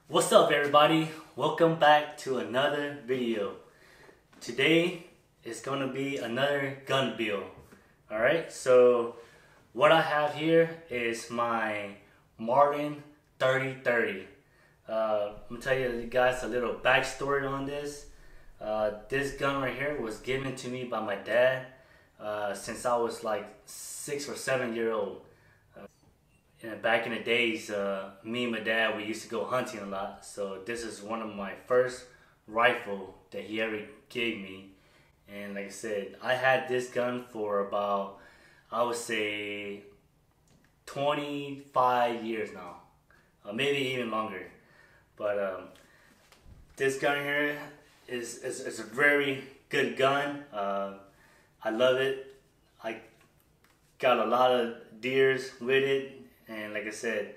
What's up everybody? Welcome back to another video. Today is going to be another gun build. Alright, so what I have here is my Marlin 3030. I'm going to tell you guys a little backstory on this. This gun right here was given to me by my dad since I was like 6 or 7 years old. Back in the days, me and my dad, we used to go hunting a lot. So this is one of my first rifle that he ever gave me. And like I said, I had this gun for about, I would say, 25 years now. Maybe even longer. But this gun here is a very good gun. I love it. I got a lot of deers with it. And like I said,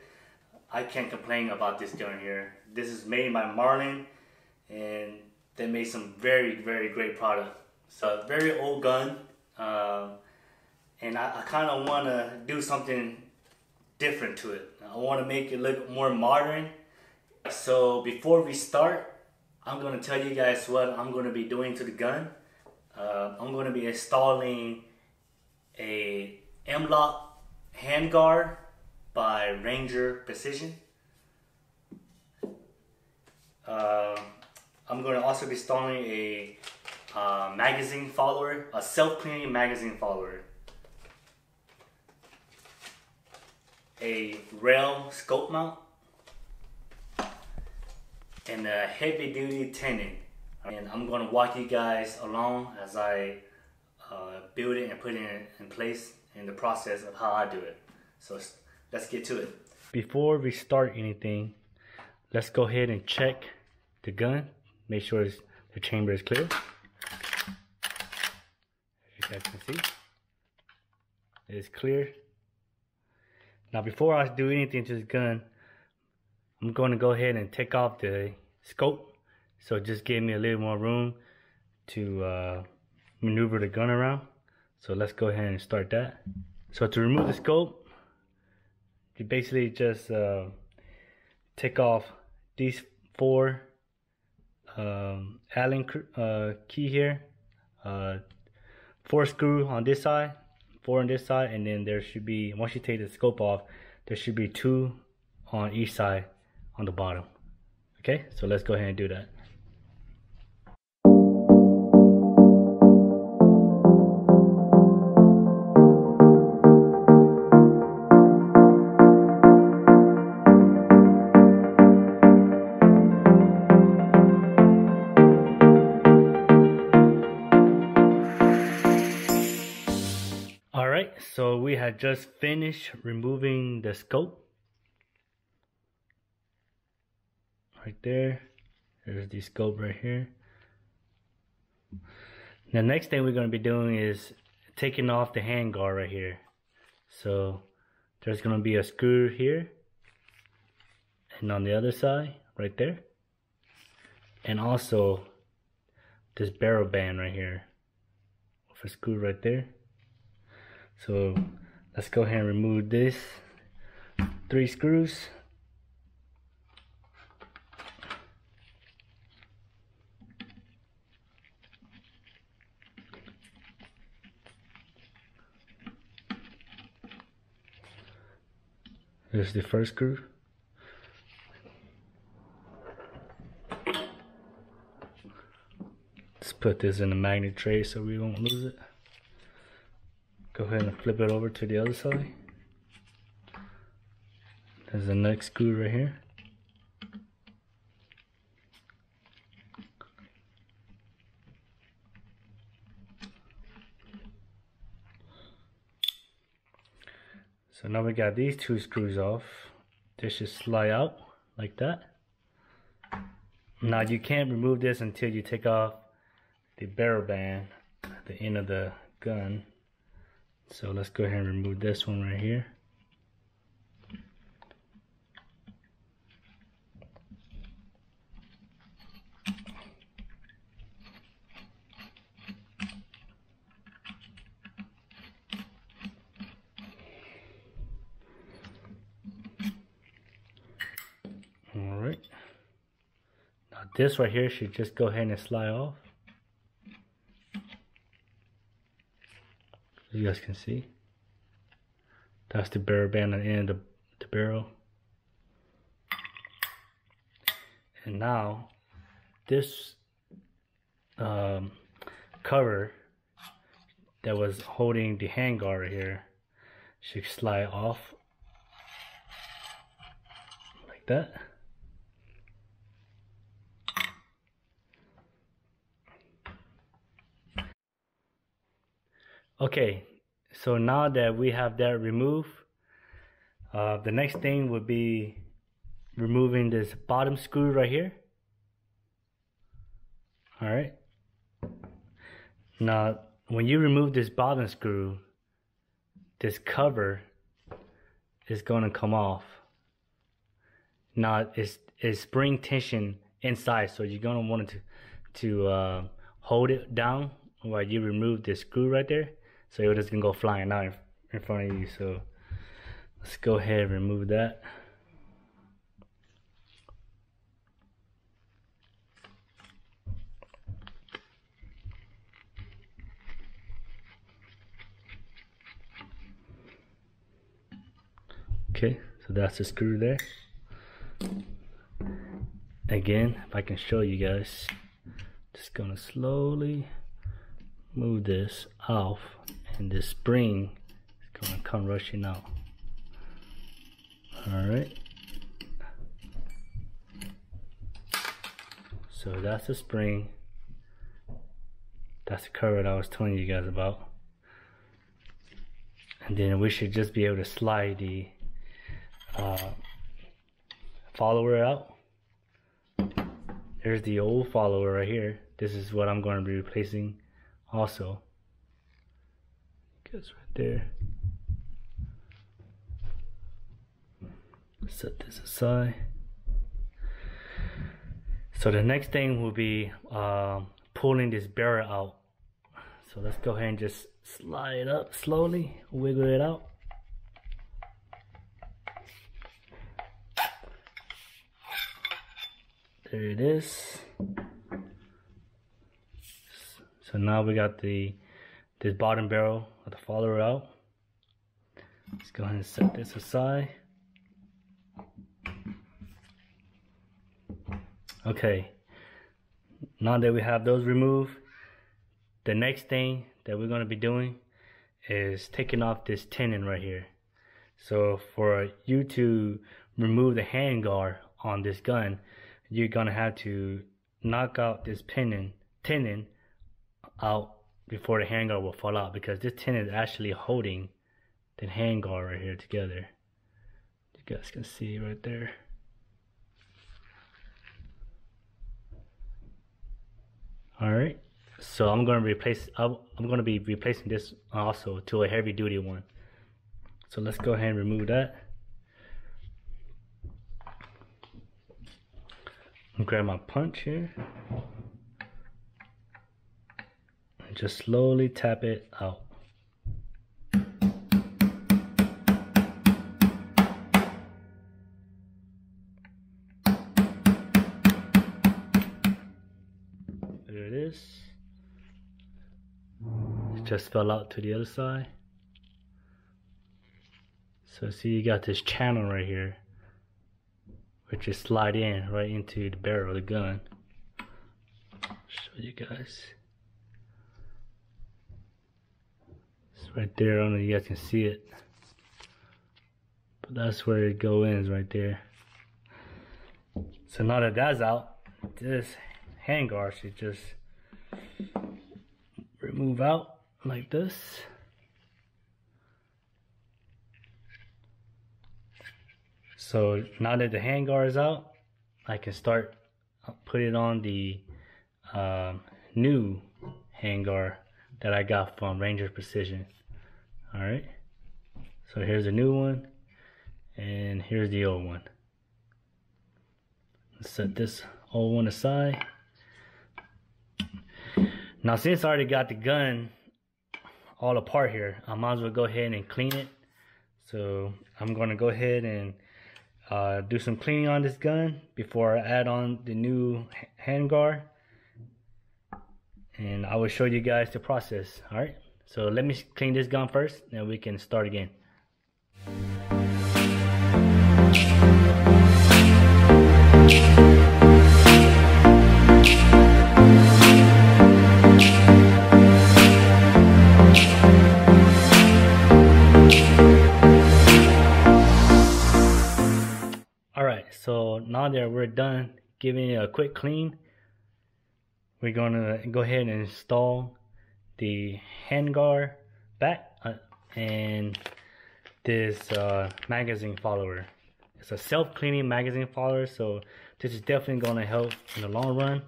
I can't complain about this gun here. This is made by Marlin, and they made some very, very great product. So very old gun, and I kind of want to do something different to it. I want to make it look more modern. So before we start, I'm going to tell you guys what I'm going to be doing to the gun. I'm going to be installing a M-LOK handguard by Ranger Precision. I'm going to also be installing a magazine follower, a self-cleaning magazine follower, a rail scope mount, and a heavy duty tenon. And I'm going to walk you guys along as I build it and put it in place in the process of how I do it. So let's get to it. Before we start anything, let's go ahead and check the gun. Make sure the chamber is clear. As you guys can see, it is clear. Now before I do anything to this gun, I'm going to go ahead and take off the scope. So just give me a little more room to maneuver the gun around. So let's go ahead and start that. So to remove the scope, you basically just take off these 4 Allen key here, 4 screw on this side, 4 on this side, and then there should be, once you take the scope off, there should be 2 on each side on the bottom. Okay, so let's go ahead and do that. Alright, so we had just finished removing the scope. Right there. There's the scope right here. The next thing we're going to be doing is taking off the handguard right here. So there's going to be a screw here. And on the other side, right there. And also this barrel band right here. With a screw right there. So let's go ahead and remove this 3 screws. There's the first screw. Let's put this in the magnet tray so we won't lose it. Go ahead and flip it over to the other side. There's the next screw right here. So now we got these 2 screws off. They should slide out like that. Now you can't remove this until you take off the barrel band at the end of the gun. So let's go ahead and remove this one right here. All right. this right here should just go ahead and slide off. As you guys can see, that's the barrel band on the end of the barrel. And now this cover that was holding the handguard right here should slide off like that. Okay, so now that we have that removed, the next thing would be removing this bottom screw right here. Alright. Now, when you remove this bottom screw, this cover is going to come off. Now, it's spring tension inside, so you're going to want to hold it down while you remove this screw right there, so it doesn't go flying out in front of you. So let's go ahead and remove that. Okay, so that's the screw there. Again, if I can show you guys, just gonna slowly move this off, and this spring is gonna come rushing out. Alright, so that's the spring. That's the cover that I was telling you guys about. And then we should just be able to slide the follower out. There's the old follower right here. This is what I'm going to be replacing also. Goes right there. Set this aside. So the next thing will be pulling this barrel out. So let's go ahead and just slide it up slowly, wiggle it out. There it is. So now we got this bottom barrel of the follower out. Let's go ahead and set this aside. Okay, now that we have those removed, the next thing that we're going to be doing is taking off this tenon right here. So for you to remove the handguard on this gun, you're gonna have to knock out this tenon out before the handguard will fall out, because this tenon is actually holding the handguard right here together. You guys can see right there. Alright, so I'm gonna be replacing this also to a heavy duty one. So let's go ahead and remove that. Grab my punch here and just slowly tap it out. There it is. It just fell out to the other side. So see, you got this channel right here, which is slide in right into the barrel of the gun. Show you guys. It's right there. I don't know if you guys can see it, but that's where it goes right there. So now that that's out, this handguard should just remove out like this. So now that the handguard is out, I can start putting on the new handguard that I got from Ranger Precision. Alright, so here's the new one, and here's the old one. Let's set this old one aside. Now since I already got the gun all apart here, I might as well go ahead and clean it. So I'm going to go ahead and do some cleaning on this gun before I add on the new handguard, and I will show you guys the process. Alright, so let me clean this gun first, and we can start again. Alright, so now that we're done giving it a quick clean, we're gonna go ahead and install the handguard back and this magazine follower. It's a self-cleaning magazine follower, so this is definitely gonna help in the long run.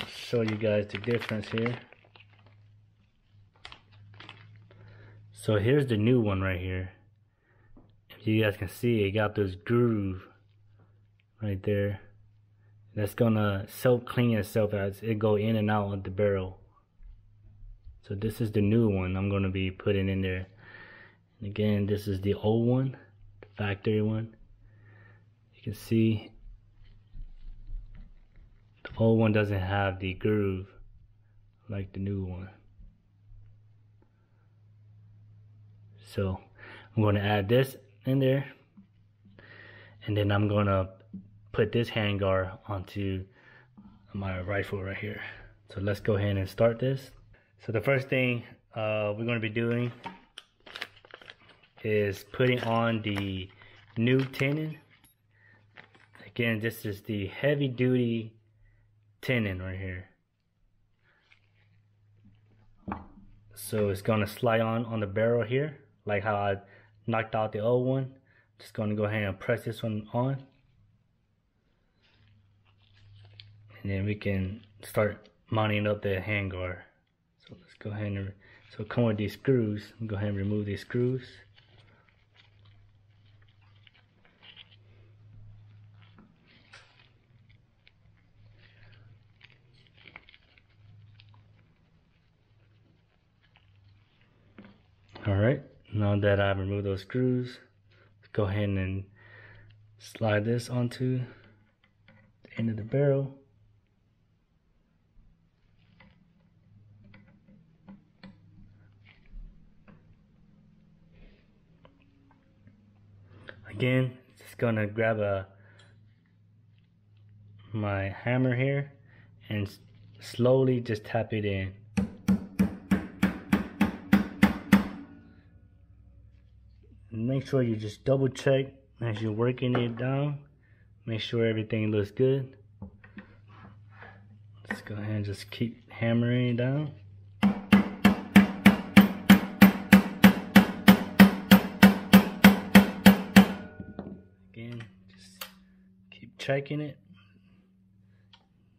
I'll show you guys the difference here. So here's the new one right here. If you guys can see, it got this groove right there. That's gonna self-clean itself as it go in and out of the barrel. So this is the new one I'm gonna be putting in there. And again, this is the old one, the factory one. You can see the old one doesn't have the groove like the new one. So I'm going to add this in there, and then I'm going to put this handguard onto my rifle right here. So let's go ahead and start this. So the first thing we're going to be doing is putting on the new tenon. Again, this is the heavy duty tenon right here. So it's going to slide on the barrel here, like how I knocked out the old one. Just going to go ahead and press this one on, and then we can start mounting up the handguard. So let's go ahead and come with these screws. Go ahead and remove these screws. Alright, now that I've removed those screws, let's go ahead and slide this onto the end of the barrel. Again, just gonna grab my hammer here and slowly just tap it in. Make sure you just double check as you're working it down. Make sure everything looks good. Let's go ahead and just keep hammering it down. Again, just keep checking it.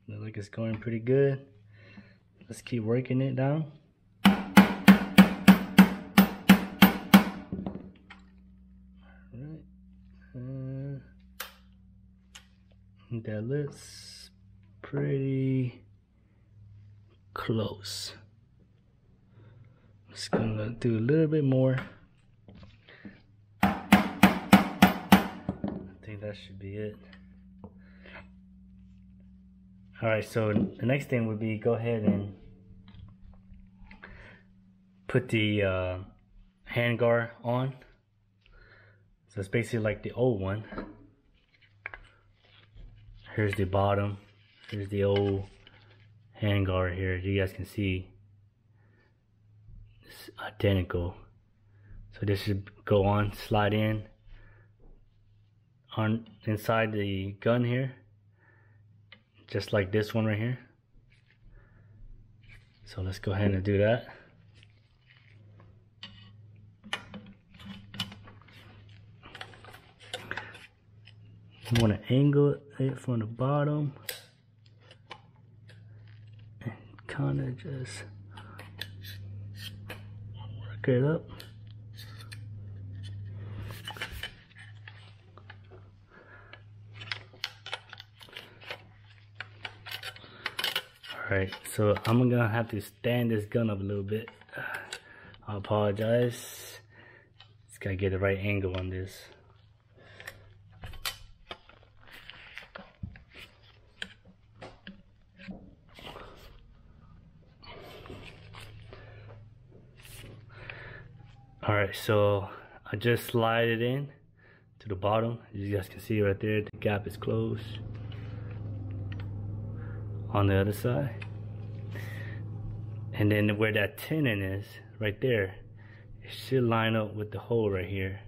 Looks like it's going pretty good. Let's keep working it down. That looks pretty close. Just gonna do a little bit more. I think that should be it. Alright, so the next thing would be go ahead and put the handguard on. So it's basically like the old one. Here's the bottom. Here's the old handguard here. You guys can see it's identical. So this should go on, slide in on inside the gun here, just like this one right here. So let's go ahead and do that. You want to angle it from the bottom and kind of just work it up. Alright, so I'm gonna have to stand this gun up a little bit. I apologize. gotta get the right angle on this. Alright, so I just slide it in to the bottom. As you guys can see right there, the gap is closed. On the other side. And then where that tenon is, right there, it should line up with the hole right here.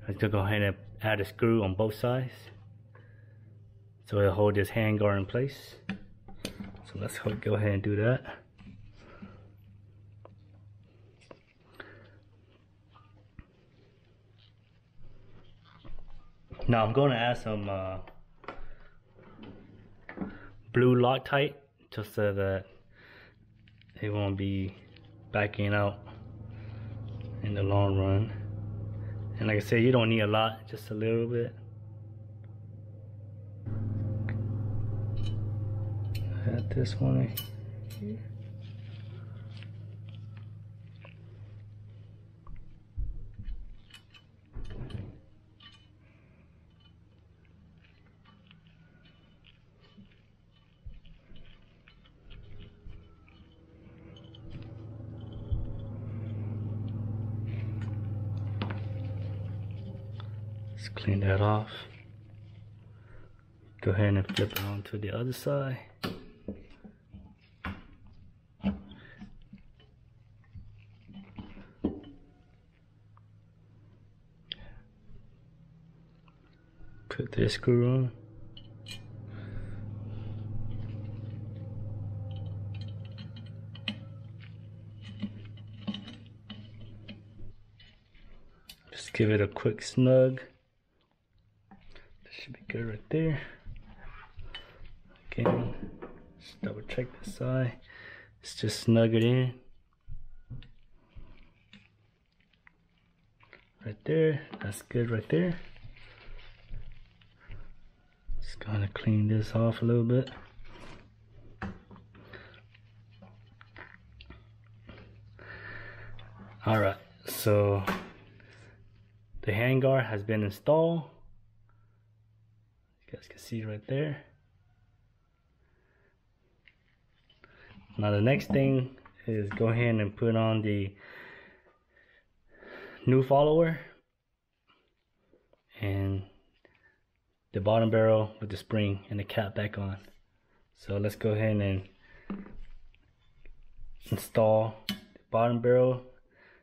I'm gonna go ahead and add a screw on both sides. So it'll hold this handguard in place. So let's go ahead and do that. Now I'm going to add some blue Loctite just so that it won't be backing out in the long run. And like I said, you don't need a lot, just a little bit. Add this one right here. Let's clean that off. Go ahead and flip it onto the other side. Put this screw on. Just give it a quick snug. Should be good right there. Again, just double check this side. Let's just snug it in. Right there, that's good right there. Just gonna clean this off a little bit. Alright, so the handguard has been installed. You guys can see right there. Now the next thing is go ahead and put on the new follower and the bottom barrel with the spring and the cap back on. So let's go ahead and install the bottom barrel.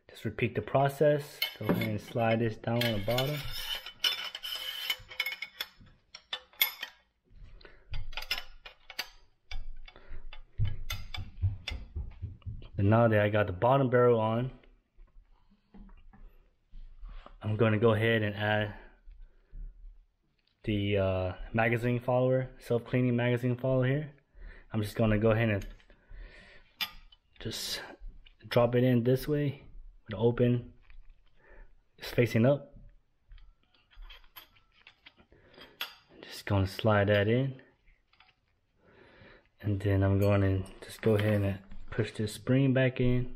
Just repeat the process. Go ahead and slide this down on the bottom. And now that I got the bottom barrel on, I'm going to go ahead and add the magazine follower, self-cleaning magazine follower here. I'm just going to go ahead and just drop it in this way with the open. It's facing up. Just going to slide that in. And then I'm going to just go ahead and push this spring back in.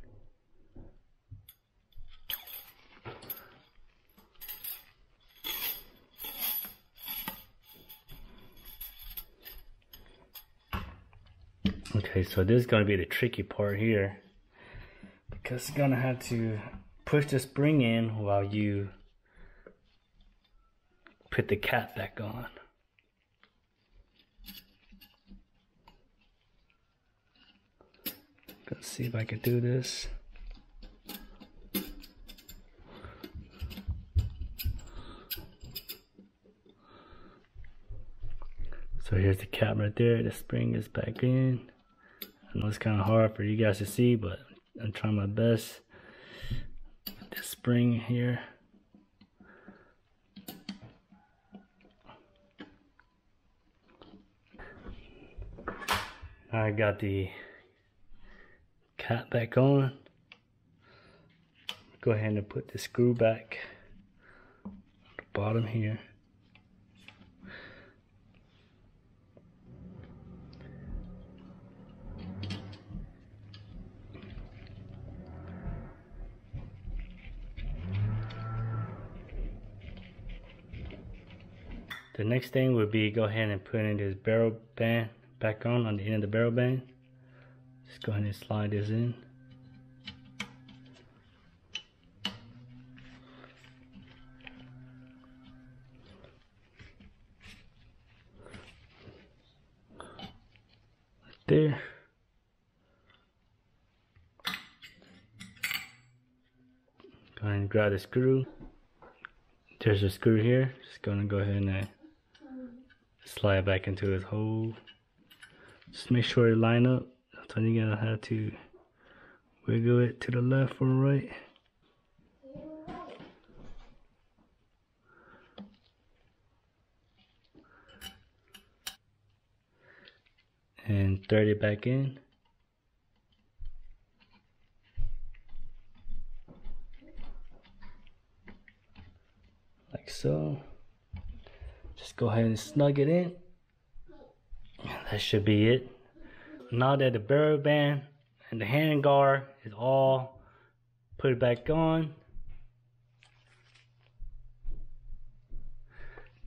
Okay, so this is going to be the tricky part here, because you're going to have to push the spring in while you put the cap back on. Let's see if I can do this. So here's the cap right there. The spring is back in. I know it's kind of hard for you guys to see, but I'm trying my best with this spring here. I got the cap back on. Go ahead and put the screw back on the bottom here. The next thing would be go ahead and put in this barrel band back on the end of the barrel band. Just go ahead and slide this in. Right there. Go ahead and grab the screw. There's a screw here. Just gonna go ahead and slide it back into this hole. Just make sure it line up. So you're gonna have to wiggle it to the left or right. And thread it back in. Like so. Just go ahead and snug it in. That should be it. Now that the barrel band and the handguard is all put back on,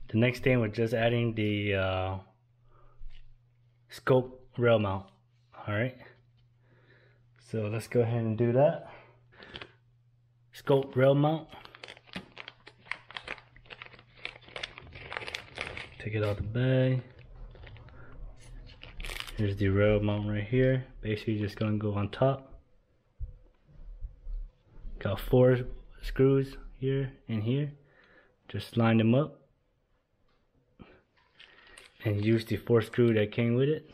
the next thing we're just adding the scope rail mount. Alright, so let's go ahead and do that. Scope rail mount. Take it out the bag. Here's the rail mount right here. Basically just gonna go on top. Got 4 screws here and here. Just line them up and use the 4 screw that came with it.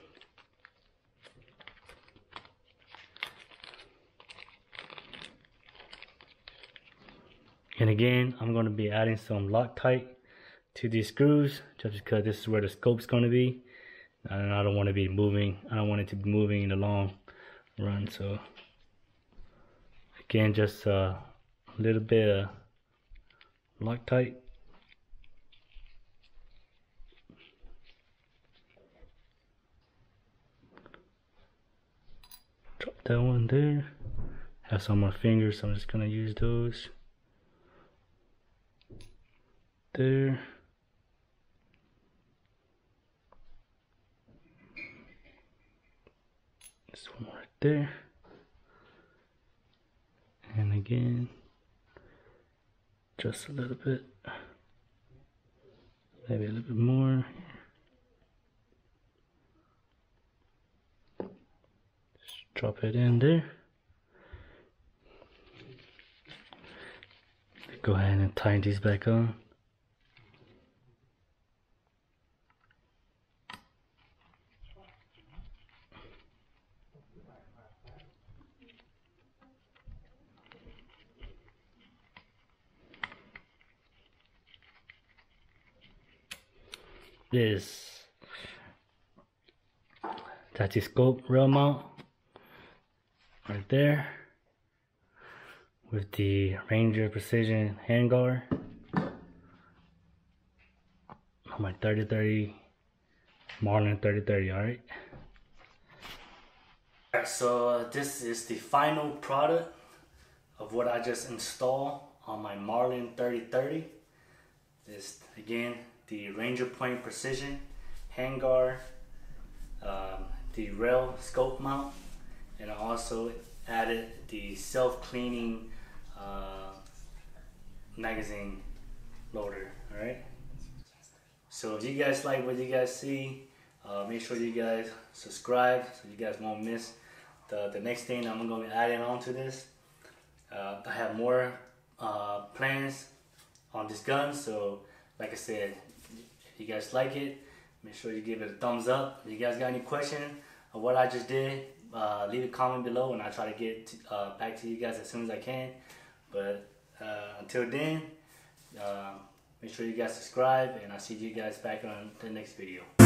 And again, I'm going to be adding some Loctite to these screws just because this is where the scope's going to be. And I don't want to be moving. I don't want it to be moving in the long run. So again, just a little bit of Loctite. Drop that one there. Have some more fingers, so I'm just gonna use those. There. This one right there. And again, just a little bit. Maybe a little bit more. Just drop it in there. Go ahead and tighten these back on. That's the scope rail mount right there with the Ranger Precision handguard on my 3030 Marlin 3030. Alright, so this is the final product of what I just installed on my Marlin 3030. This again, the Ranger Point Precision handguard, the rail scope mount, and I also added the self-cleaning magazine loader. Alright, so if you guys like what you guys see, make sure you guys subscribe so you guys won't miss the next thing I'm going to be adding on to this. I have more plans on this gun, so like I said, if you guys like it, make sure you give it a thumbs up. If you guys got any question of what I just did, leave a comment below and I'll try to get back to you guys as soon as I can. But until then, make sure you guys subscribe and I'll see you guys back on the next video.